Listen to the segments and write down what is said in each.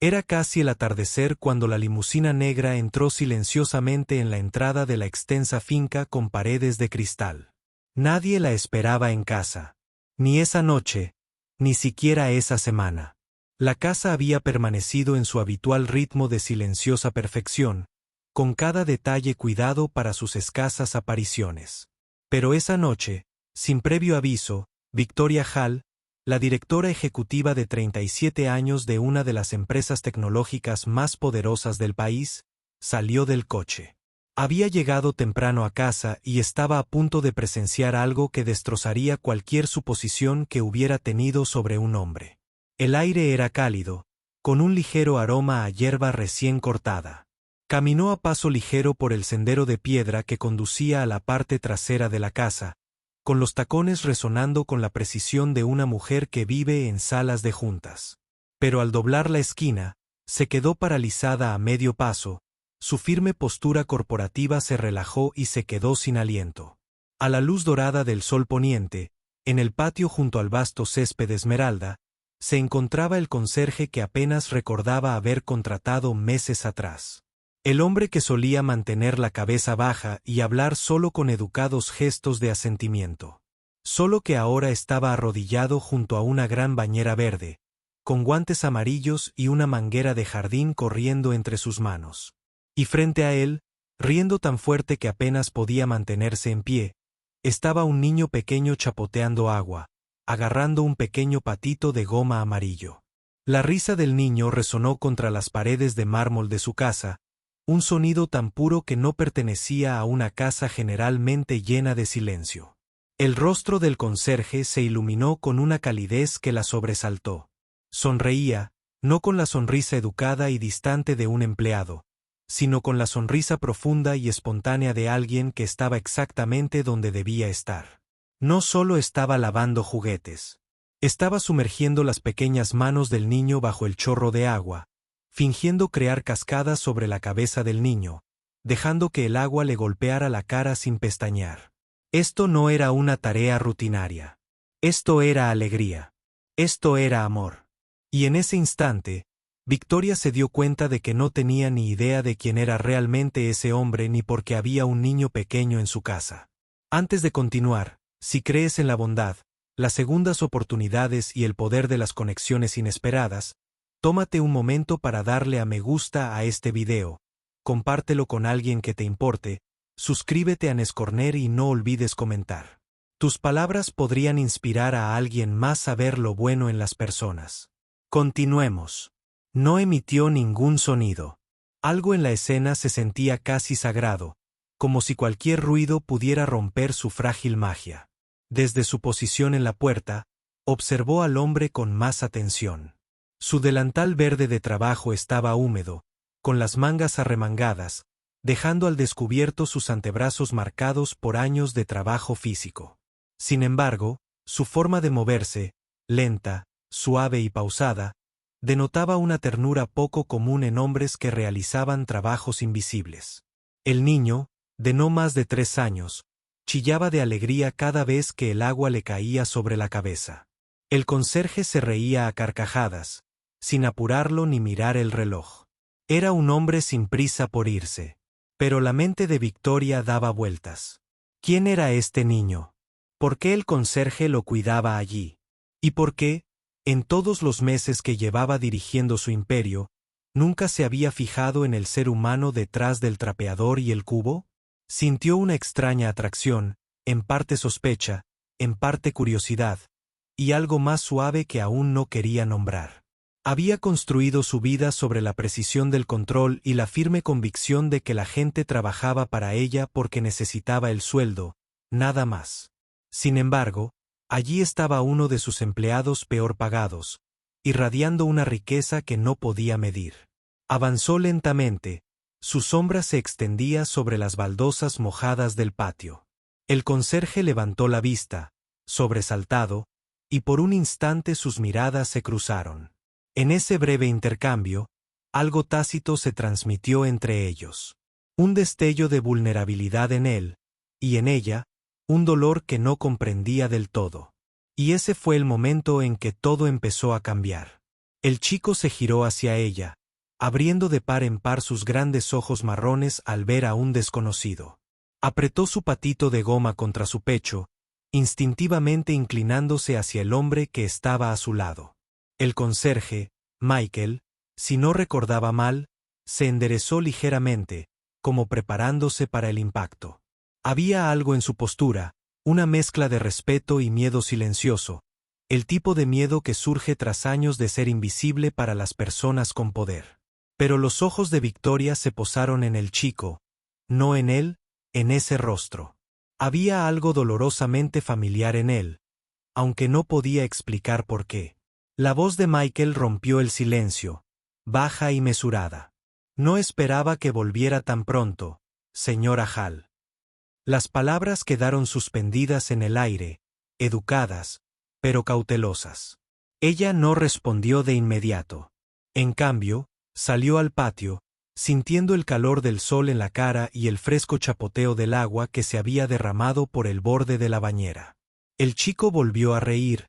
Era casi el atardecer cuando la limusina negra entró silenciosamente en la entrada de la extensa finca con paredes de cristal. Nadie la esperaba en casa. Ni esa noche, ni siquiera esa semana. La casa había permanecido en su habitual ritmo de silenciosa perfección, con cada detalle cuidado para sus escasas apariciones. Pero esa noche, sin previo aviso, Victoria Hall, la directora ejecutiva de 37 años de una de las empresas tecnológicas más poderosas del país, salió del coche. Había llegado temprano a casa y estaba a punto de presenciar algo que destrozaría cualquier suposición que hubiera tenido sobre un hombre. El aire era cálido, con un ligero aroma a hierba recién cortada. Caminó a paso ligero por el sendero de piedra que conducía a la parte trasera de la casa, con los tacones resonando con la precisión de una mujer que vive en salas de juntas. Pero al doblar la esquina, se quedó paralizada a medio paso, su firme postura corporativa se relajó y se quedó sin aliento. A la luz dorada del sol poniente, en el patio junto al vasto césped esmeralda, se encontraba el conserje que apenas recordaba haber contratado meses atrás. El hombre que solía mantener la cabeza baja y hablar solo con educados gestos de asentimiento. Solo que ahora estaba arrodillado junto a una gran bañera verde, con guantes amarillos y una manguera de jardín corriendo entre sus manos. Y frente a él, riendo tan fuerte que apenas podía mantenerse en pie, estaba un niño pequeño chapoteando agua, agarrando un pequeño patito de goma amarillo. La risa del niño resonó contra las paredes de mármol de su casa, un sonido tan puro que no pertenecía a una casa generalmente llena de silencio. El rostro del conserje se iluminó con una calidez que la sobresaltó. Sonreía, no con la sonrisa educada y distante de un empleado, sino con la sonrisa profunda y espontánea de alguien que estaba exactamente donde debía estar. No solo estaba lavando juguetes. Estaba sumergiendo las pequeñas manos del niño bajo el chorro de agua, fingiendo crear cascadas sobre la cabeza del niño, dejando que el agua le golpeara la cara sin pestañear. Esto no era una tarea rutinaria. Esto era alegría. Esto era amor. Y en ese instante, Victoria se dio cuenta de que no tenía ni idea de quién era realmente ese hombre ni por qué había un niño pequeño en su casa. Antes de continuar, si crees en la bondad, las segundas oportunidades y el poder de las conexiones inesperadas, tómate un momento para darle a me gusta a este video, compártelo con alguien que te importe, suscríbete a Nescorner y no olvides comentar. Tus palabras podrían inspirar a alguien más a ver lo bueno en las personas. Continuemos. No emitió ningún sonido. Algo en la escena se sentía casi sagrado, como si cualquier ruido pudiera romper su frágil magia. Desde su posición en la puerta, observó al hombre con más atención. Su delantal verde de trabajo estaba húmedo, con las mangas arremangadas, dejando al descubierto sus antebrazos marcados por años de trabajo físico. Sin embargo, su forma de moverse, lenta, suave y pausada, denotaba una ternura poco común en hombres que realizaban trabajos invisibles. El niño, de no más de 3 años, chillaba de alegría cada vez que el agua le caía sobre la cabeza. El conserje se reía a carcajadas, sin apurarlo ni mirar el reloj. Era un hombre sin prisa por irse. Pero la mente de Victoria daba vueltas. ¿Quién era este niño? ¿Por qué el conserje lo cuidaba allí? ¿Y por qué, en todos los meses que llevaba dirigiendo su imperio, nunca se había fijado en el ser humano detrás del trapeador y el cubo? Sintió una extraña atracción, en parte sospecha, en parte curiosidad, y algo más suave que aún no quería nombrar. Había construido su vida sobre la precisión del control y la firme convicción de que la gente trabajaba para ella porque necesitaba el sueldo, nada más. Sin embargo, allí estaba uno de sus empleados peor pagados, irradiando una riqueza que no podía medir. Avanzó lentamente, su sombra se extendía sobre las baldosas mojadas del patio. El conserje levantó la vista, sobresaltado, y por un instante sus miradas se cruzaron. En ese breve intercambio, algo tácito se transmitió entre ellos. Un destello de vulnerabilidad en él, y en ella, un dolor que no comprendía del todo. Y ese fue el momento en que todo empezó a cambiar. El chico se giró hacia ella, abriendo de par en par sus grandes ojos marrones al ver a un desconocido. Apretó su patito de goma contra su pecho, instintivamente inclinándose hacia el hombre que estaba a su lado. El conserje, Michael, si no recordaba mal, se enderezó ligeramente, como preparándose para el impacto. Había algo en su postura, una mezcla de respeto y miedo silencioso, el tipo de miedo que surge tras años de ser invisible para las personas con poder. Pero los ojos de Victoria se posaron en el chico, no en él, en ese rostro. Había algo dolorosamente familiar en él, aunque no podía explicar por qué. La voz de Michael rompió el silencio, baja y mesurada. No esperaba que volviera tan pronto, señora Hall. Las palabras quedaron suspendidas en el aire, educadas, pero cautelosas. Ella no respondió de inmediato. En cambio, salió al patio, sintiendo el calor del sol en la cara y el fresco chapoteo del agua que se había derramado por el borde de la bañera. El chico volvió a reír,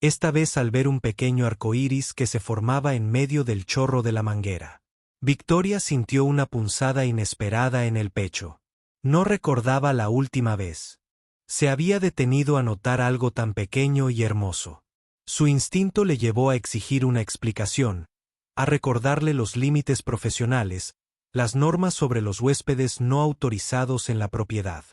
esta vez al ver un pequeño arcoíris que se formaba en medio del chorro de la manguera. Victoria sintió una punzada inesperada en el pecho. No recordaba la última vez. Se había detenido a notar algo tan pequeño y hermoso. Su instinto le llevó a exigir una explicación, a recordarle los límites profesionales, las normas sobre los huéspedes no autorizados en la propiedad.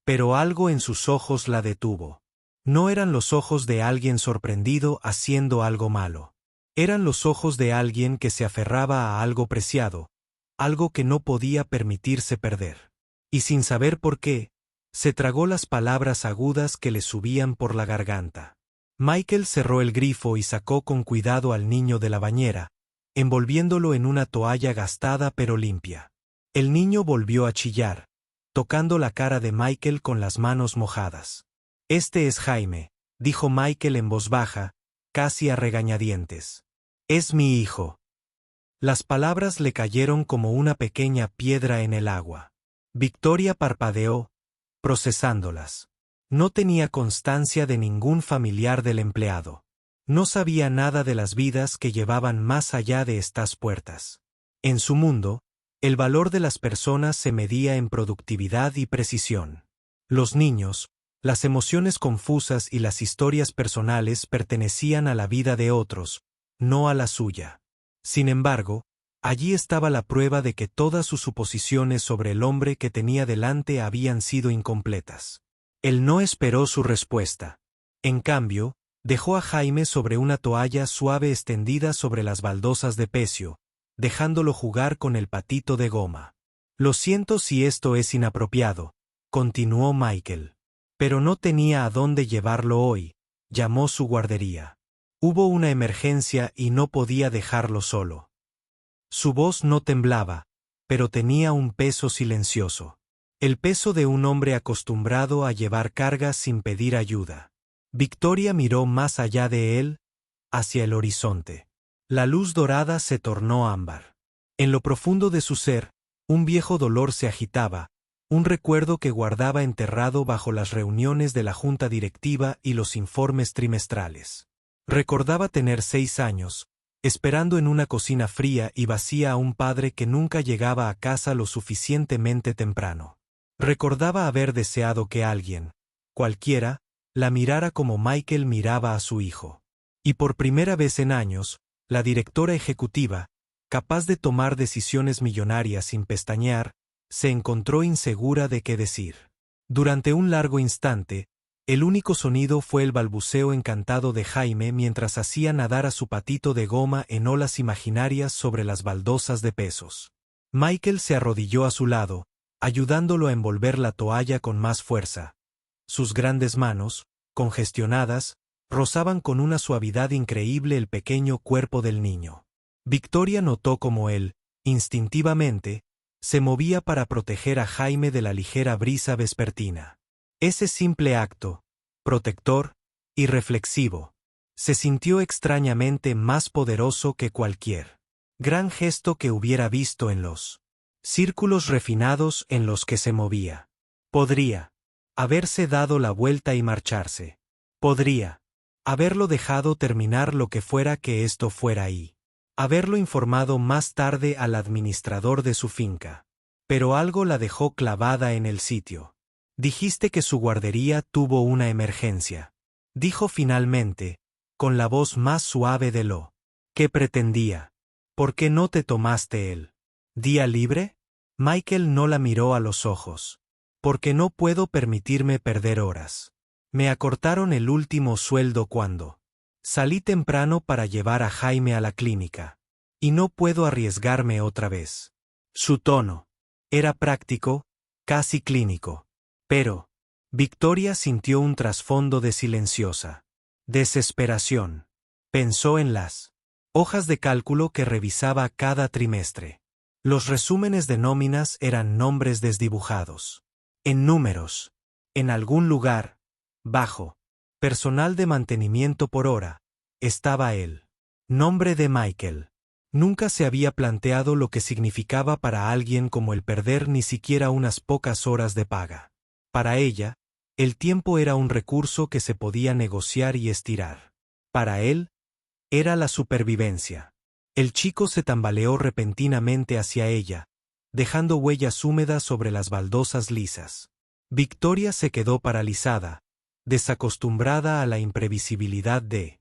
Pero algo en sus ojos la detuvo. No eran los ojos de alguien sorprendido haciendo algo malo. Eran los ojos de alguien que se aferraba a algo preciado, algo que no podía permitirse perder. Y sin saber por qué, se tragó las palabras agudas que le subían por la garganta. Michael cerró el grifo y sacó con cuidado al niño de la bañera, envolviéndolo en una toalla gastada pero limpia. El niño volvió a chillar, tocando la cara de Michael con las manos mojadas. «Este es Jaime», dijo Michael en voz baja, casi a regañadientes. «Es mi hijo». Las palabras le cayeron como una pequeña piedra en el agua. Victoria parpadeó, procesándolas. No tenía constancia de ningún familiar del empleado. No sabía nada de las vidas que llevaban más allá de estas puertas. En su mundo, el valor de las personas se medía en productividad y precisión. Los niños, las emociones confusas y las historias personales pertenecían a la vida de otros, no a la suya. Sin embargo, allí estaba la prueba de que todas sus suposiciones sobre el hombre que tenía delante habían sido incompletas. Él no esperó su respuesta. En cambio, dejó a Jaime sobre una toalla suave extendida sobre las baldosas de pecio, dejándolo jugar con el patito de goma. «Lo siento si esto es inapropiado», continuó Michael. «Pero no tenía a dónde llevarlo hoy», llamó su guardería. «Hubo una emergencia y no podía dejarlo solo». Su voz no temblaba, pero tenía un peso silencioso. El peso de un hombre acostumbrado a llevar cargas sin pedir ayuda. Victoria miró más allá de él, hacia el horizonte. La luz dorada se tornó ámbar. En lo profundo de su ser, un viejo dolor se agitaba, un recuerdo que guardaba enterrado bajo las reuniones de la junta directiva y los informes trimestrales. Recordaba tener 6 años, esperando en una cocina fría y vacía a un padre que nunca llegaba a casa lo suficientemente temprano. Recordaba haber deseado que alguien, cualquiera, la mirara como Michael miraba a su hijo. Y por primera vez en años, la directora ejecutiva, capaz de tomar decisiones millonarias sin pestañear, se encontró insegura de qué decir. Durante un largo instante, el único sonido fue el balbuceo encantado de Jaime mientras hacía nadar a su patito de goma en olas imaginarias sobre las baldosas de pesos. Michael se arrodilló a su lado, ayudándolo a envolver la toalla con más fuerza. Sus grandes manos, congestionadas, rozaban con una suavidad increíble el pequeño cuerpo del niño. Victoria notó cómo él, instintivamente, se movía para proteger a Jaime de la ligera brisa vespertina. Ese simple acto, protector y reflexivo, se sintió extrañamente más poderoso que cualquier gran gesto que hubiera visto en los círculos refinados en los que se movía. Podría haberse dado la vuelta y marcharse. Podría haberlo dejado terminar lo que fuera que esto fuera ahí. haberlo informado más tarde al administrador de su finca. Pero algo la dejó clavada en el sitio. Dijiste que su guardería tuvo una emergencia. Dijo finalmente, con la voz más suave de lo que pretendía. ¿Por qué no te tomaste el día libre? Michael no la miró a los ojos. Porque no puedo permitirme perder horas. Me acortaron el último sueldo cuando salí temprano para llevar a Jaime a la clínica. Y no puedo arriesgarme otra vez. Su tono era práctico, casi clínico. Pero Victoria sintió un trasfondo de silenciosa desesperación. Pensó en las hojas de cálculo que revisaba cada trimestre. Los resúmenes de nóminas eran nombres desdibujados. En números. En algún lugar, bajo, personal de mantenimiento por hora, estaba el nombre de Michael. Nunca se había planteado lo que significaba para alguien como el perder ni siquiera unas pocas horas de paga. Para ella, el tiempo era un recurso que se podía negociar y estirar. Para él, era la supervivencia. El chico se tambaleó repentinamente hacia ella, dejando huellas húmedas sobre las baldosas lisas. Victoria se quedó paralizada, desacostumbrada a la imprevisibilidad de